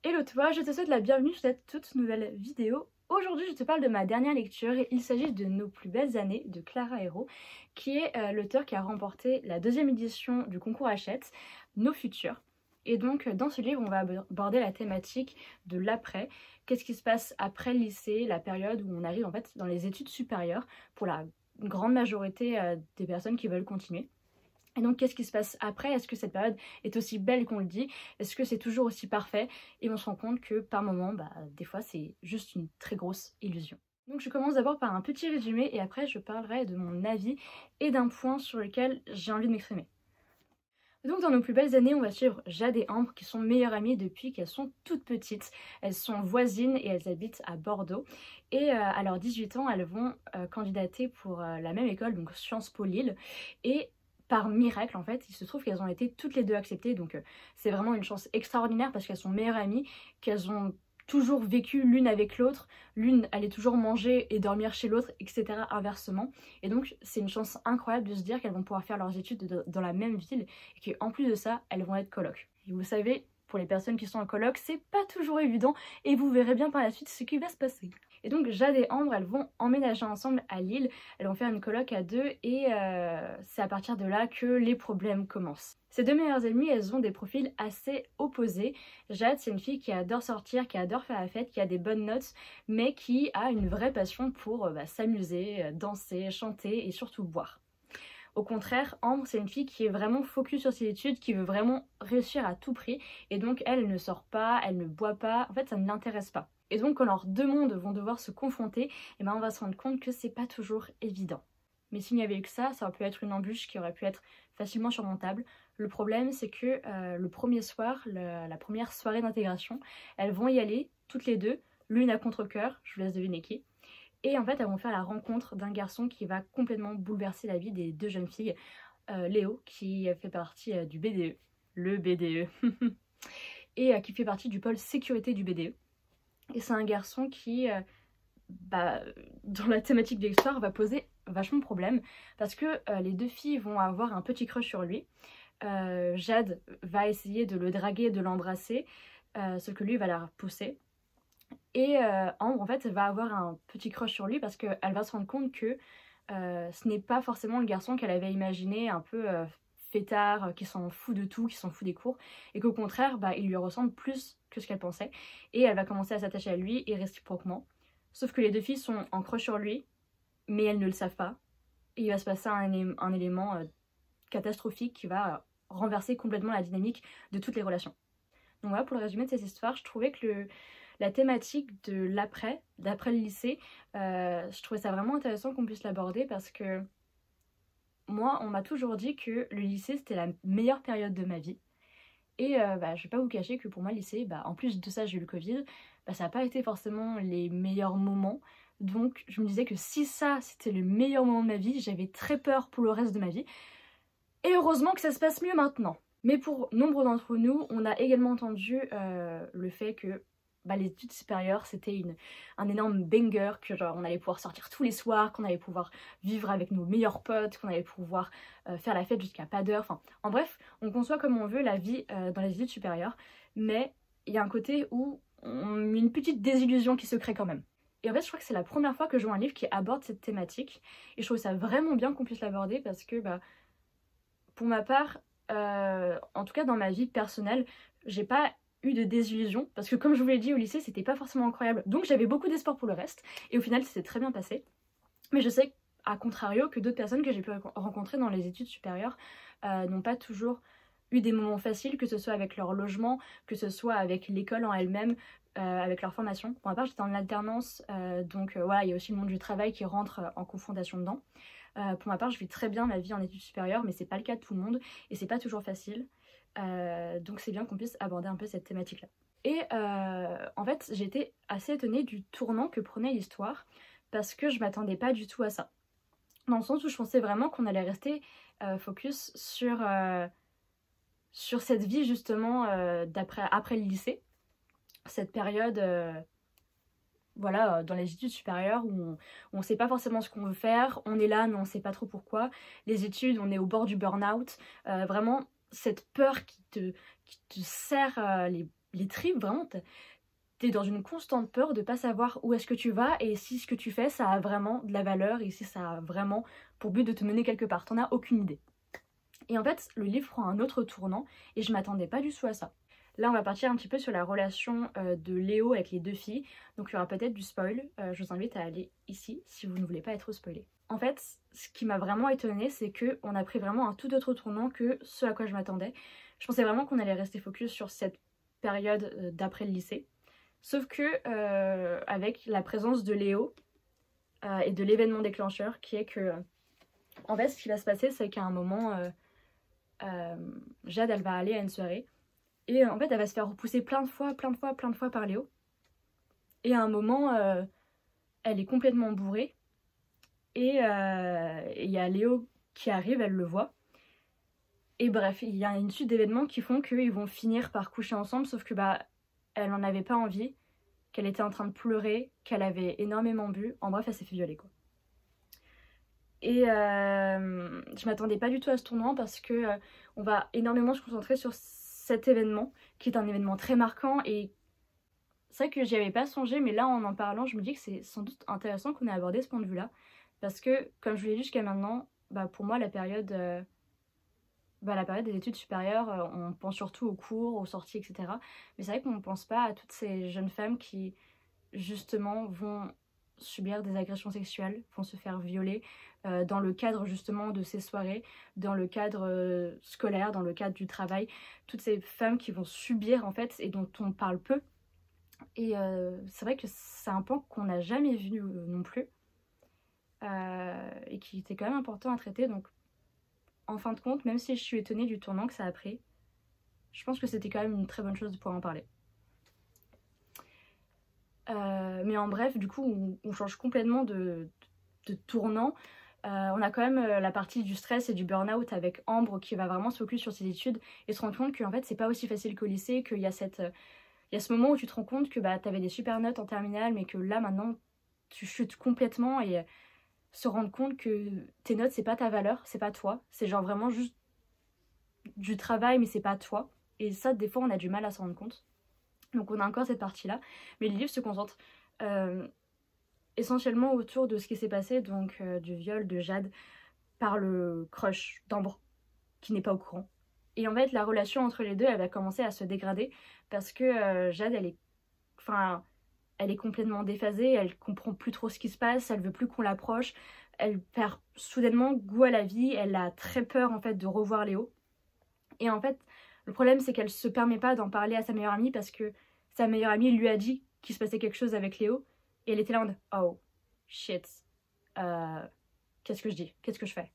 Hello toi, je te souhaite la bienvenue sur cette toute nouvelle vidéo. Aujourd'hui je te parle de ma dernière lecture et il s'agit de Nos plus belles années de Clara Hérault, qui est l'auteur qui a remporté la deuxième édition du concours Hachette, Nos futurs. Et donc dans ce livre on va aborder la thématique de l'après, qu'est-ce qui se passe après le lycée, la période où on arrive en fait dans les études supérieures pour la grande majorité des personnes qui veulent continuer. Et donc qu'est-ce qui se passe après? Est-ce que cette période est aussi belle qu'on le dit? Est-ce que c'est toujours aussi parfait? Et on se rend compte que par moments, des fois c'est juste une très grosse illusion. Donc je commence d'abord par un petit résumé et après je parlerai de mon avis et d'un point sur lequel j'ai envie de m'exprimer. Donc dans Nos plus belles années, on va suivre Jade et Ambre qui sont meilleures amies depuis qu'elles sont toutes petites. Elles sont voisines et elles habitent à Bordeaux. Et à leurs 18 ans, elles vont candidater pour la même école, donc Sciences Po Lille. Et par miracle, en fait, il se trouve qu'elles ont été toutes les deux acceptées. Donc c'est vraiment une chance extraordinaire parce qu'elles sont meilleures amies, qu'elles ont toujours vécu l'une avec l'autre, l'une allait toujours manger et dormir chez l'autre, etc. inversement. Et donc c'est une chance incroyable de se dire qu'elles vont pouvoir faire leurs études dans la même ville et qu'en plus de ça, elles vont être colocs. Et vous savez, pour les personnes qui sont en coloc, c'est pas toujours évident et vous verrez bien par la suite ce qui va se passer. Et donc Jade et Ambre, elles vont emménager ensemble à Lille, elles vont faire une coloc à deux et c'est à partir de là que les problèmes commencent. Ces deux meilleures amies, elles ont des profils assez opposés. Jade, c'est une fille qui adore sortir, qui adore faire la fête, qui a des bonnes notes, mais qui a une vraie passion pour s'amuser, danser, chanter et surtout boire. Au contraire, Ambre, c'est une fille qui est vraiment focus sur ses études, qui veut vraiment réussir à tout prix, et donc elle ne sort pas, elle ne boit pas, en fait ça ne l'intéresse pas. Et donc quand leurs deux mondes vont devoir se confronter, on va se rendre compte que c'est pas toujours évident. Mais s'il n'y avait eu que ça aurait pu être une embûche qui aurait pu être facilement surmontable. Le problème c'est que le premier soir, la première soirée d'intégration, elles vont y aller toutes les deux, l'une à contre-cœur, je vous laisse deviner qui. Et en fait, elles vont faire la rencontre d'un garçon qui va complètement bouleverser la vie des deux jeunes filles. Léo, qui fait partie du BDE, le BDE, et qui fait partie du pôle sécurité du BDE. Et c'est un garçon qui, dans la thématique de l'histoire, va poser vachement de problème, parce que les deux filles vont avoir un petit crush sur lui. Jade va essayer de le draguer, de l'embrasser, sauf que lui va la repousser. Et Ambre, en fait, elle va avoir un petit crush sur lui parce qu'elle va se rendre compte que ce n'est pas forcément le garçon qu'elle avait imaginé, un peu fêtard, qui s'en fout de tout, qui s'en fout des cours, et qu'au contraire, il lui ressemble plus que ce qu'elle pensait. Et elle va commencer à s'attacher à lui, et réciproquement. Sauf que les deux filles sont en crush sur lui, mais elles ne le savent pas. Et il va se passer un élément catastrophique qui va renverser complètement la dynamique de toutes les relations. Donc voilà, pour le résumé de cette histoire, je trouvais que la thématique de l'après le lycée, je trouvais ça vraiment intéressant qu'on puisse l'aborder parce que moi, on m'a toujours dit que le lycée, c'était la meilleure période de ma vie. Et je vais pas vous cacher que pour moi, le lycée, en plus de ça, j'ai eu le Covid, ça n'a pas été forcément les meilleurs moments. Donc je me disais que si ça, c'était le meilleur moment de ma vie, j'avais très peur pour le reste de ma vie. Et heureusement que ça se passe mieux maintenant. Mais pour nombre d'entre nous, on a également entendu le fait que les études supérieures c'était un énorme banger, que genre on allait pouvoir sortir tous les soirs, qu'on allait pouvoir vivre avec nos meilleurs potes, qu'on allait pouvoir faire la fête jusqu'à pas d'heure, enfin en bref, on conçoit comme on veut la vie dans les études supérieures, mais il y a un côté où une petite désillusion qui se crée quand même. Et en fait je crois que c'est la première fois que je vois un livre qui aborde cette thématique, et je trouve ça vraiment bien qu'on puisse l'aborder parce que pour ma part, en tout cas dans ma vie personnelle, j'ai pas eu de désillusion parce que comme je vous l'ai dit au lycée c'était pas forcément incroyable, donc j'avais beaucoup d'espoir pour le reste et au final ça s'est très bien passé. Mais je sais à contrario que d'autres personnes que j'ai pu rencontrer dans les études supérieures n'ont pas toujours eu des moments faciles, que ce soit avec leur logement, que ce soit avec l'école en elle-même, avec leur formation. Pour ma part j'étais en alternance, donc voilà, il y a aussi le monde du travail qui rentre en confrontation dedans. Pour ma part je vis très bien ma vie en études supérieures, mais c'est pas le cas de tout le monde et c'est pas toujours facile. Donc c'est bien qu'on puisse aborder un peu cette thématique là. Et en fait j'ai été assez étonnée du tournant que prenait l'histoire parce que je m'attendais pas du tout à ça, dans le sens où je pensais vraiment qu'on allait rester focus sur cette vie justement après le lycée, cette période voilà, dans les études supérieures où on sait pas forcément ce qu'on veut faire, on est là mais on sait pas trop pourquoi, les études on est au bord du burn-out, vraiment cette peur qui te serre les tripes, vraiment, t'es dans une constante peur de pas savoir où est-ce que tu vas et si ce que tu fais, ça a vraiment de la valeur et si ça a vraiment pour but de te mener quelque part. T'en as aucune idée. Et en fait, le livre prend un autre tournant et je m'attendais pas du tout à ça. Là, on va partir un petit peu sur la relation de Léo avec les deux filles. Donc, il y aura peut-être du spoil. Je vous invite à aller ici si vous ne voulez pas être spoilé. En fait, ce qui m'a vraiment étonnée, c'est qu'on a pris vraiment un tout autre tournant que ce à quoi je m'attendais. Je pensais vraiment qu'on allait rester focus sur cette période d'après le lycée. Sauf que, avec la présence de Léo et de l'événement déclencheur, qui est que, en fait, ce qui va se passer, c'est qu'à un moment, Jade, elle va aller à une soirée. Et en fait, elle va se faire repousser plein de fois par Léo. Et à un moment, elle est complètement bourrée. Et il y a Léo qui arrive, elle le voit. Et bref, il y a une suite d'événements qui font qu'ils vont finir par coucher ensemble. Sauf que elle n'en avait pas envie, qu'elle était en train de pleurer, qu'elle avait énormément bu. En bref, elle s'est fait violer, quoi. Et je m'attendais pas du tout à ce tournant parce que on va énormément se concentrer sur cet événement qui est un événement très marquant et c'est vrai que j'y avais pas songé, mais là en parlant je me dis que c'est sans doute intéressant qu'on ait abordé ce point de vue là parce que comme je vous l'ai dit jusqu'à maintenant, pour moi la période des études supérieures, on pense surtout aux cours, aux sorties, etc. Mais c'est vrai qu'on pense pas à toutes ces jeunes femmes qui justement vont subir des agressions sexuelles, vont se faire violer dans le cadre justement de ces soirées, dans le cadre scolaire, dans le cadre du travail, toutes ces femmes qui vont subir en fait et dont on parle peu. Et c'est vrai que c'est un point qu'on n'a jamais vu non plus et qui était quand même important à traiter. Donc en fin de compte, même si je suis étonnée du tournant que ça a pris, je pense que c'était quand même une très bonne chose de pouvoir en parler. Mais en bref, du coup, on change complètement de tournant. On a quand même la partie du stress et du burn-out avec Ambre qui va vraiment se focus sur ses études et se rendre compte qu'en fait, c'est pas aussi facile qu'au lycée, qu'il y a ce moment où tu te rends compte que t'avais des super notes en terminale, mais que là, maintenant, tu chutes complètement et se rendre compte que tes notes, c'est pas ta valeur, c'est pas toi. C'est genre vraiment juste du travail, mais c'est pas toi. Et ça, des fois, on a du mal à s'en rendre compte. Donc on a encore cette partie-là. Mais le livre se concentre essentiellement autour de ce qui s'est passé, donc du viol de Jade par le crush d'Ambre, qui n'est pas au courant. Et en fait, la relation entre les deux, elle va commencer à se dégrader parce que Jade, elle est complètement déphasée, elle comprend plus trop ce qui se passe, elle veut plus qu'on l'approche, elle perd soudainement goût à la vie, elle a très peur en fait de revoir Léo. Et en fait, le problème c'est qu'elle se permet pas d'en parler à sa meilleure amie parce que sa meilleure amie lui a dit qu'il se passait quelque chose avec Léo et elle était là en mode oh shit, qu'est-ce que je dis, qu'est-ce que je fais.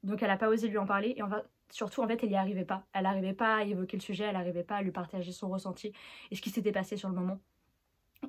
Donc elle a pas osé lui en parler et surtout en fait elle y arrivait pas. Elle arrivait pas à évoquer le sujet, elle arrivait pas à lui partager son ressenti et ce qui s'était passé sur le moment.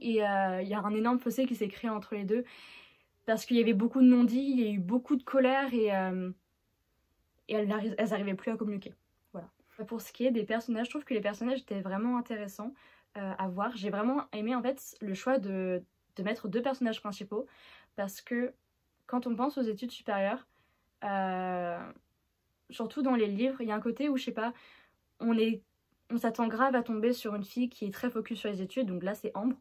Et il y a un énorme fossé qui s'est créé entre les deux parce qu'il y avait beaucoup de non-dits, il y a eu beaucoup de colère et elles n'arrivaient plus à communiquer. Voilà. Pour ce qui est des personnages, je trouve que les personnages étaient vraiment intéressants à voir. J'ai vraiment aimé en fait le choix de mettre deux personnages principaux parce que quand on pense aux études supérieures, surtout dans les livres, il y a un côté où je sais pas, on s'attend grave à tomber sur une fille qui est très focus sur les études, donc là c'est Ambre.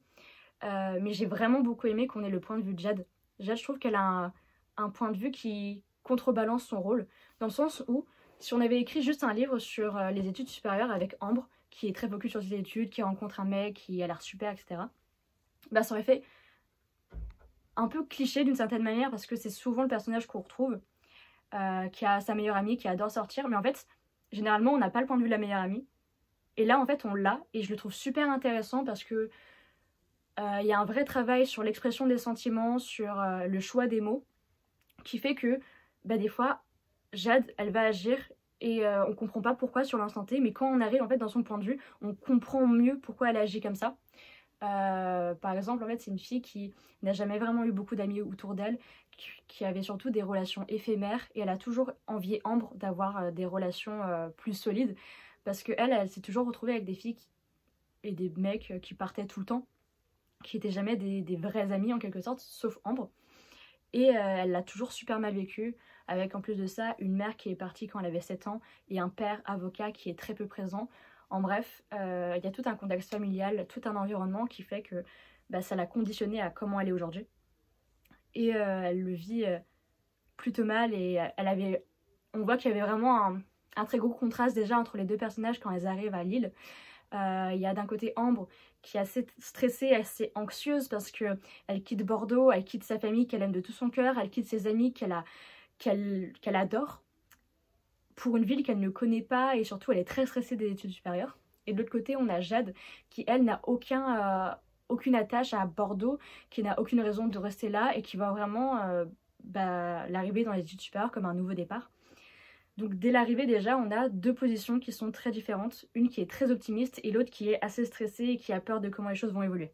Mais j'ai vraiment beaucoup aimé qu'on ait le point de vue de Jade. Jade, je trouve qu'elle a un point de vue qui contrebalance son rôle, dans le sens où si on avait écrit juste un livre sur les études supérieures avec Ambre, qui est très focus sur ses études, qui rencontre un mec, qui a l'air super, etc., ça aurait fait un peu cliché d'une certaine manière, parce que c'est souvent le personnage qu'on retrouve, qui a sa meilleure amie, qui adore sortir, mais en fait, généralement, on n'a pas le point de vue de la meilleure amie. Et là, en fait, on l'a, et je le trouve super intéressant parce que il y a un vrai travail sur l'expression des sentiments, sur le choix des mots, qui fait que des fois, Jade, elle va agir et on comprend pas pourquoi sur l'instant T, mais quand on arrive en fait dans son point de vue, on comprend mieux pourquoi elle agit comme ça. Par exemple, en fait, c'est une fille qui n'a jamais vraiment eu beaucoup d'amis autour d'elle, qui avait surtout des relations éphémères, et elle a toujours envié Ambre d'avoir des relations plus solides, parce qu'elle s'est toujours retrouvée avec des filles et des mecs qui partaient tout le temps, qui étaient jamais des vrais amis en quelque sorte, sauf Ambre. Et elle l'a toujours super mal vécu, avec en plus de ça une mère qui est partie quand elle avait 7 ans et un père avocat qui est très peu présent. En bref, il y a tout un contexte familial, tout un environnement qui fait que ça l'a conditionnée à comment elle est aujourd'hui. Et elle le vit plutôt mal et on voit qu'il y avait vraiment un très gros contraste déjà entre les deux personnages quand elles arrivent à Lille. Il y a d'un côté Ambre qui est assez stressée, assez anxieuse parce qu'elle quitte Bordeaux, elle quitte sa famille qu'elle aime de tout son cœur, elle quitte ses amis qu'elle adore pour une ville qu'elle ne connaît pas et surtout elle est très stressée des études supérieures. Et de l'autre côté on a Jade qui elle n'a aucune attache à Bordeaux, qui n'a aucune raison de rester là et qui va vraiment l'arrivée dans les études supérieures comme un nouveau départ. Donc dès l'arrivée déjà, on a deux positions qui sont très différentes. Une qui est très optimiste et l'autre qui est assez stressée et qui a peur de comment les choses vont évoluer.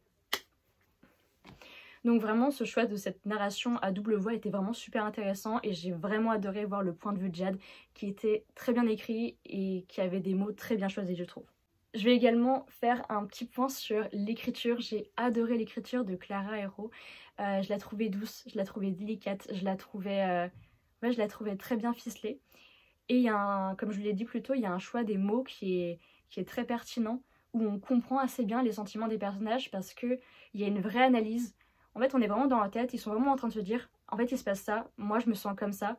Donc vraiment ce choix de cette narration à double voix était vraiment super intéressant et j'ai vraiment adoré voir le point de vue de Jade qui était très bien écrit et qui avait des mots très bien choisis je trouve. Je vais également faire un petit point sur l'écriture. J'ai adoré l'écriture de Clara Hero. Je la trouvais douce, je la trouvais délicate, je la trouvais très bien ficelée. Et il y a comme je vous l'ai dit plus tôt, il y a un choix des mots qui est très pertinent, où on comprend assez bien les sentiments des personnages parce qu'il y a une vraie analyse. En fait, on est vraiment dans la tête, ils sont vraiment en train de se dire « En fait, il se passe ça, moi je me sens comme ça ».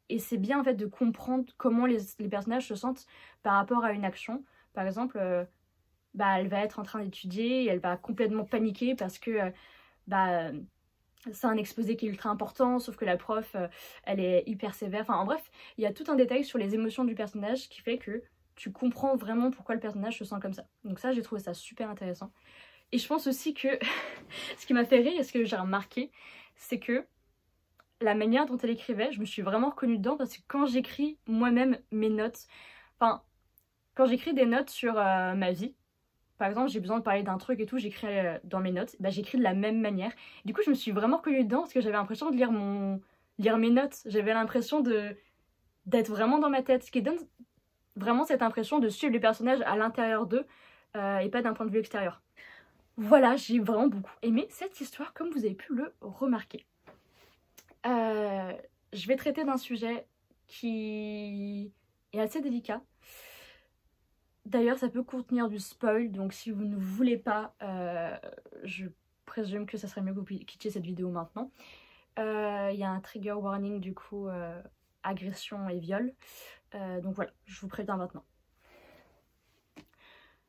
Et c'est bien en fait de comprendre comment les personnages se sentent par rapport à une action. Par exemple, elle va être en train d'étudier et elle va complètement paniquer parce que c'est un exposé qui est ultra important, sauf que la prof, elle est hyper sévère. Enfin, en bref, il y a tout un détail sur les émotions du personnage qui fait que tu comprends vraiment pourquoi le personnage se sent comme ça. Donc ça, j'ai trouvé ça super intéressant. Et je pense aussi que ce qui m'a fait rire et ce que j'ai remarqué, c'est que la manière dont elle écrivait, je me suis vraiment reconnue dedans parce que quand j'écris moi-même mes notes, enfin, quand j'écris des notes sur ma vie, par exemple, j'ai besoin de parler d'un truc et tout, j'écris dans mes notes, j'écris de la même manière. Du coup, je me suis vraiment reconnue dedans parce que j'avais l'impression de lire mes notes. J'avais l'impression d'être vraiment dans ma tête, ce qui donne vraiment cette impression de suivre les personnages à l'intérieur d'eux et pas d'un point de vue extérieur. Voilà, j'ai vraiment beaucoup aimé cette histoire, comme vous avez pu le remarquer. Je vais traiter d'un sujet qui est assez délicat. D'ailleurs, ça peut contenir du spoil, donc si vous ne voulez pas, je présume que ça serait mieux que vous quittiez cette vidéo maintenant. Il y a un trigger warning, du coup, agression et viol. Donc voilà, je vous préviens maintenant.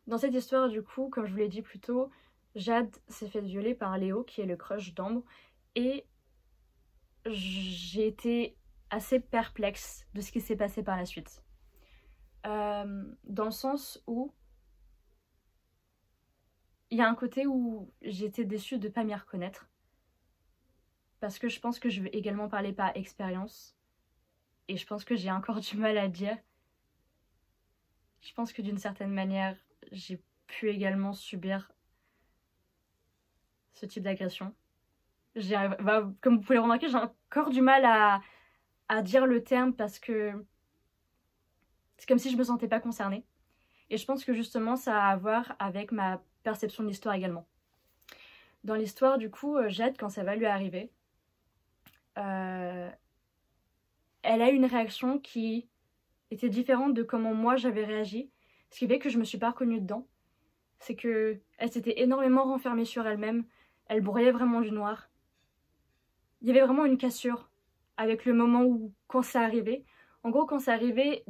Dans cette histoire, du coup, comme je vous l'ai dit plus tôt, Jade s'est fait violer par Léo, qui est le crush d'Ambre, et j'ai été assez perplexe de ce qui s'est passé par la suite. Dans le sens où il y a un côté où j'étais déçue de ne pas m'y reconnaître. Parce que je pense que je vais également parler par expérience. Et je pense que j'ai encore du mal à dire. Je pense que d'une certaine manière, j'ai pu également subir ce type d'agression. Comme vous pouvez le remarquer, j'ai encore du mal à dire le terme parce que c'est comme si je me sentais pas concernée. Et je pense que justement ça a à voir avec ma perception de l'histoire également. Dans l'histoire, du coup, Jade, quand ça va lui arriver, elle a une réaction qui était différente de comment moi j'avais réagi. Ce qui fait que je me suis pas reconnue dedans. C'est que elle s'était énormément renfermée sur elle-même. Elle broyait vraiment du noir. Il y avait vraiment une cassure avec le moment où, quand ça arrivait. En gros, quand c'est arrivé,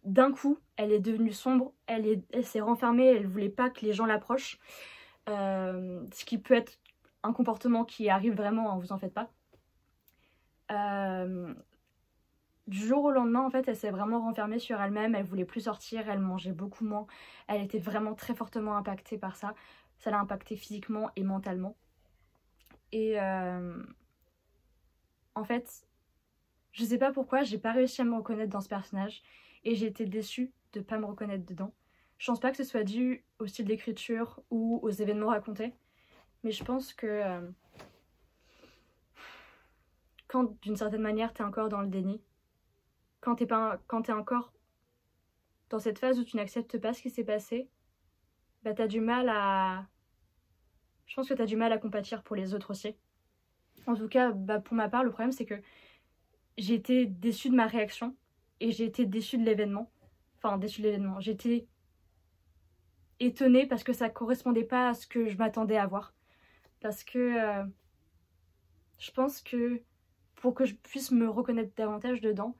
d'un coup, elle est devenue sombre, elle s'est renfermée, elle voulait pas que les gens l'approchent. Ce qui peut être un comportement qui arrive vraiment, hein, vous en faites pas. Du jour au lendemain, en fait, elle s'est vraiment renfermée sur elle-même, elle voulait plus sortir, elle mangeait beaucoup moins. Elle était vraiment très fortement impactée par ça. Ça l'a impactée physiquement et mentalement. Et en fait, je sais pas pourquoi, j'ai pas réussi à me reconnaître dans ce personnage et j'ai été déçue de pas me reconnaître dedans. Je pense pas que ce soit dû au style d'écriture ou aux événements racontés, mais je pense que quand d'une certaine manière t'es encore dans le déni, quand t'es encore dans cette phase où tu n'acceptes pas ce qui s'est passé, t'as du mal à... Je pense que t'as du mal à compatir pour les autres aussi. En tout cas, pour ma part, le problème c'est que j'ai été déçue de ma réaction et j'ai été déçue de l'événement. Enfin, déçue de l'événement. J'ai été étonnée parce que ça correspondait pas à ce que je m'attendais à voir. Parce que je pense que pour que je puisse me reconnaître davantage dedans,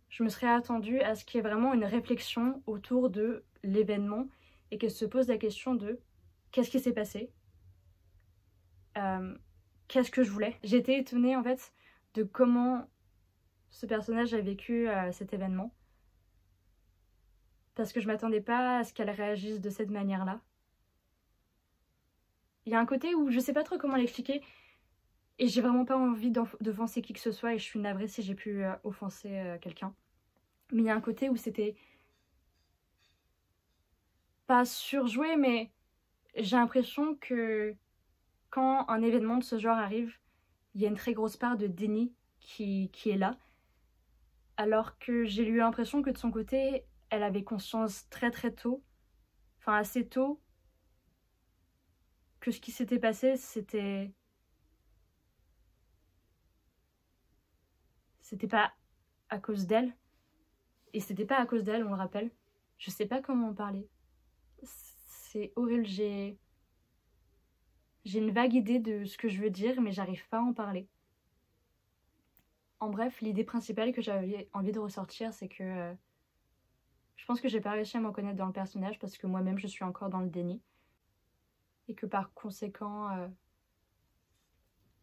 je me serais attendue à ce qu'il y ait vraiment une réflexion autour de l'événement et qu'elle se pose la question de qu'est-ce qui s'est passé, qu'est-ce que je voulais. J'ai été étonnée en fait de comment ce personnage a vécu cet événement. Parce que je m'attendais pas à ce qu'elle réagisse de cette manière-là. Il y a un côté où je sais pas trop comment l'expliquer et j'ai vraiment pas envie d'offenser qui que ce soit et je suis navrée si j'ai pu offenser quelqu'un. Mais il y a un côté où c'était pas surjoué, mais j'ai l'impression que quand un événement de ce genre arrive, il y a une très grosse part de déni qui est là. Alors que j'ai eu l'impression que de son côté, elle avait conscience très tôt, enfin assez tôt, que ce qui s'était passé, c'était pas à cause d'elle. Et c'était pas à cause d'elle, on le rappelle. Je sais pas comment en parler. C'est horrible, j'ai une vague idée de ce que je veux dire, mais j'arrive pas à en parler. En bref, l'idée principale que j'avais envie de ressortir, c'est que je pense que j'ai pas réussi à me reconnaître dans le personnage parce que moi-même je suis encore dans le déni. Et que par conséquent,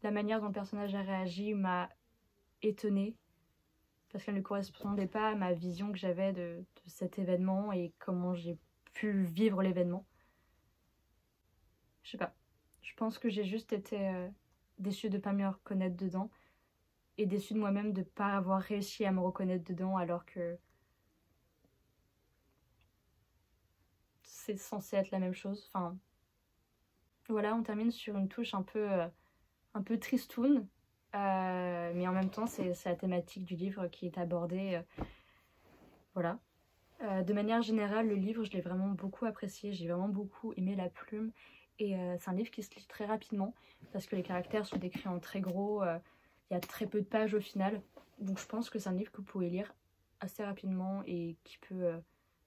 la manière dont le personnage a réagi m'a étonnée parce qu'elle ne correspondait pas à ma vision que j'avais de cet événement et comment j'ai pu vivre l'événement. Je sais pas. Je pense que j'ai juste été déçue de ne pas me reconnaître dedans et déçue de moi-même de ne pas avoir réussi à me reconnaître dedans alors que c'est censé être la même chose. Enfin, voilà, on termine sur une touche un peu tristoune, mais en même temps c'est la thématique du livre qui est abordée. Voilà. De manière générale, le livre, je l'ai vraiment beaucoup apprécié, j'ai vraiment beaucoup aimé la plume. Et c'est un livre qui se lit très rapidement parce que les caractères sont décrits en très gros, il y a très peu de pages au final. Donc je pense que c'est un livre que vous pouvez lire assez rapidement et qui peut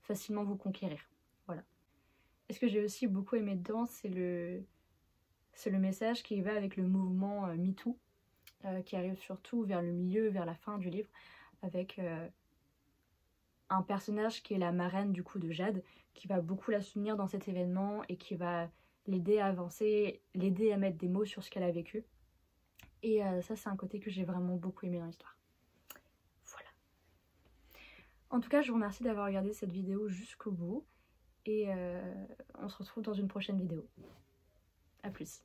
facilement vous conquérir. Voilà. Et ce que j'ai aussi beaucoup aimé dedans, c'est le message qui va avec le mouvement MeToo, qui arrive surtout vers le milieu, vers la fin du livre, avec un personnage qui est la marraine du coup de Jade, qui va beaucoup la soutenir dans cet événement et qui va l'aider à avancer, l'aider à mettre des mots sur ce qu'elle a vécu. Et ça, c'est un côté que j'ai vraiment beaucoup aimé dans l'histoire. Voilà. En tout cas, je vous remercie d'avoir regardé cette vidéo jusqu'au bout. Et on se retrouve dans une prochaine vidéo. A plus.